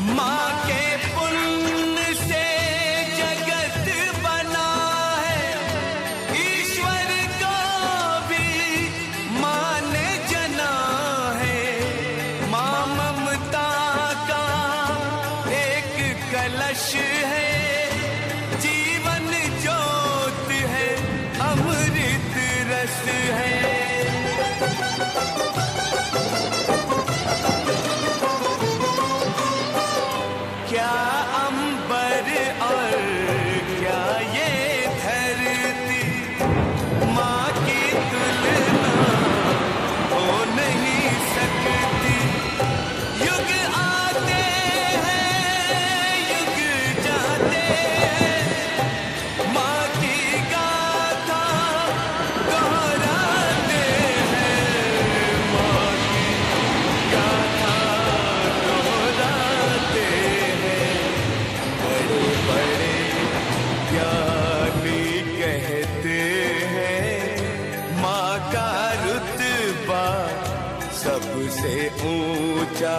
माँ के पुण्य से जगत बना है, ईश्वर को भी माँ ने जना है। माँ ममता का एक कलश है, जीवन ज्योत है, अमृत रस है। क्या अंबर और क्या ये धरती, माँ की तुलना हो नहीं सकती। युग आते हैं, युग जाते हैं, माँ की गाथा दोहराते हैं, माँ की गाथा दोहराते हैं। बड़े बड़े ज्ञानी कहते हैं, माँ का रुतबा सबसे ऊंचा